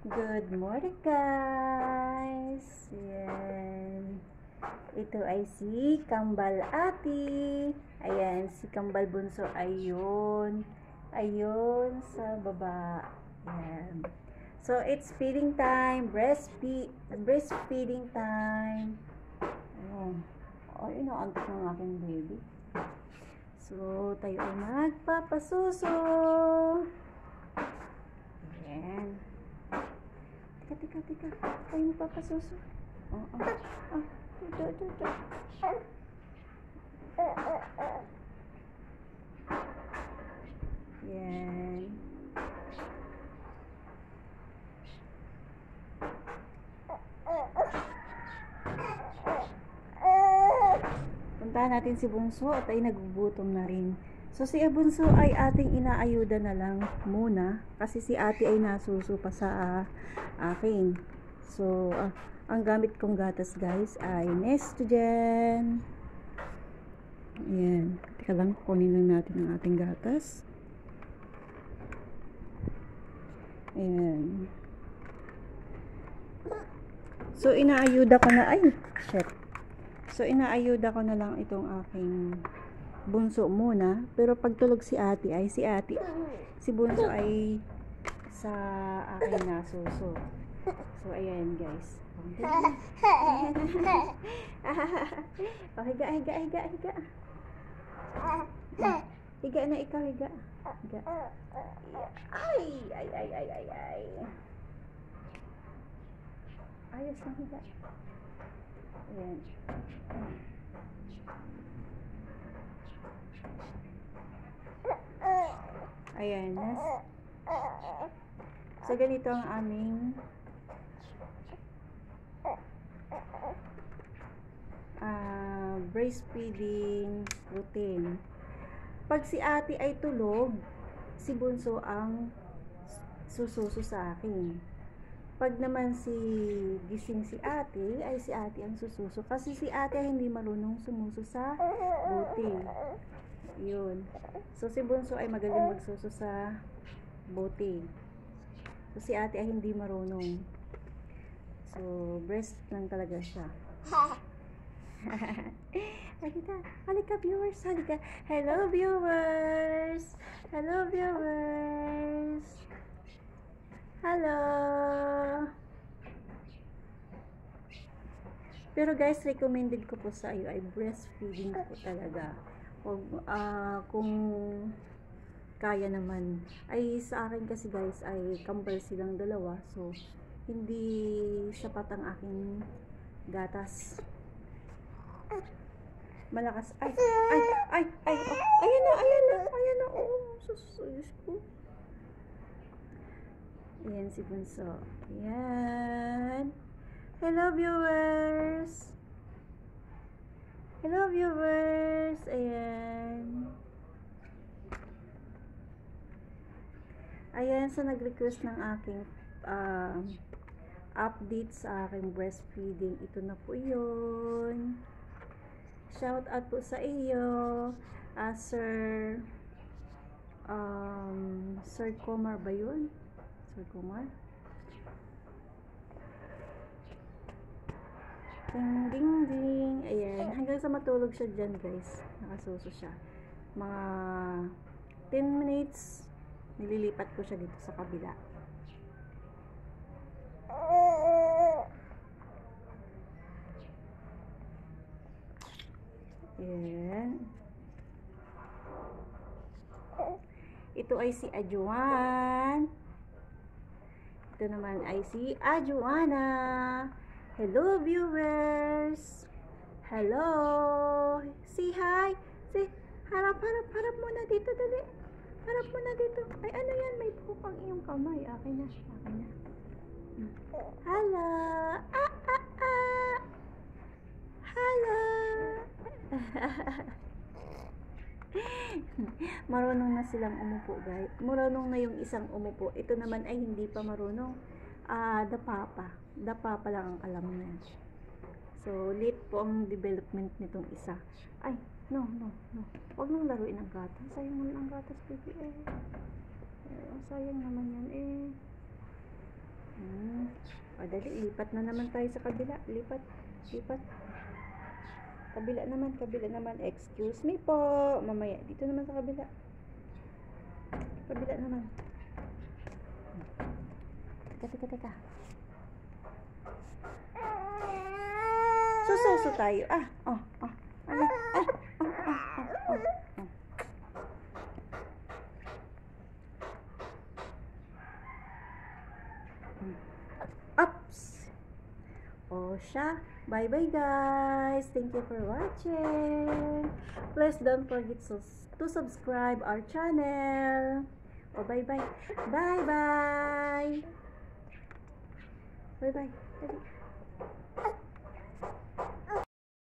Good morning, guys! Ayan. Ito ay si Kambal Ati. Ayan, si Kambal Bunso. Ayun. Ayun sa baba. Ayan. So, it's feeding time. Breastfeeding time. Ayan. Oh, inaantok ng aking baby. So, tayo ay magpapasuso. Ayan. Tika. Tayo magpapasuso. Dito. Yan. Puntahan natin si Bunso at ay nagugutom na rin. So si Bunso ay ating inaayuda na lang muna kasi si ate ay nasuso pa sa akin. So ang gamit kong gatas, guys, ay Nestogen. Ayan. Teka lang, kunin lang natin ang ating gatas. Ayan. So inaayuda ko na, So inaayuda ko na lang itong aking Bunso muna, pero pagtulog si si Bunso ay sa akin nasuso. So ayan, guys. Oh, higa. Higa na ikaw, higa. Ay. Ayos lang, higa. Ayan. Ayan. So, ganito ang aming breastfeeding routine. Pag si ate ay tulog, si Bunso ang sususo sa akin. Pag naman gising si ate, ay si ate ang sususo. Kasi si ate hindi marunong sumuso sa bote. Yun. So, si Bunso ay magaling magsuso sa bote. So, si ate ay hindi marunong. So, breast lang talaga siya. Halika, viewers. Halika. Hello, viewers. Hello. Pero guys, recommended ko po sa iyo ay breastfeeding po talaga. Kung kaya naman. Ay sa akin kasi, guys, ay kambal silang dalawa. So, hindi sapat ang aking gatas. Malakas. Ay. Ayan na. Oh, susuyos ko. Ayan si Bunso. Ayan. Hello, viewers. Ayan. Ayan, sa nag-request ng aking update sa aking breastfeeding. Ito na po yun. Shout out po sa iyo, Sir Comar ba yun? Sir Comar? Ding. Ayan. Hanggang sa matulog siya dyan, guys. Nakasuso siya. Mga 10 minutes, nililipat ko siya dito sa kabila. Ayan. Ito ay si Ajuan. Ito naman ay si Ajuana. Hello, viewers. Hello. Say hi. Harap muna dito, dali. Harap muna dito. Ay, ano yan? May bukang iyong kamay. Akin na. Hello. Hello. Marunong na silang umupo, guys. Marunong na yung isang umupo. Ito naman ay hindi pa marunong. Dapa pa lang ang alam niya. So, late po ang development nitong isa. Ay, no. Huwag nang laruin ang gatas. Sayang naman ang gatas, baby. Sayang naman yan, Dali, lipat na naman tayo sa kabila. Lipat, lipat. Kabila naman. Excuse me po. Mamaya, dito naman sa kabila. Kabila naman. Teka. Sususo tayo. Ups. Siya. Bye-bye guys. Thank you for watching. Please don't forget to subscribe our channel. Bye-bye. Bye-bye. Bye-bye.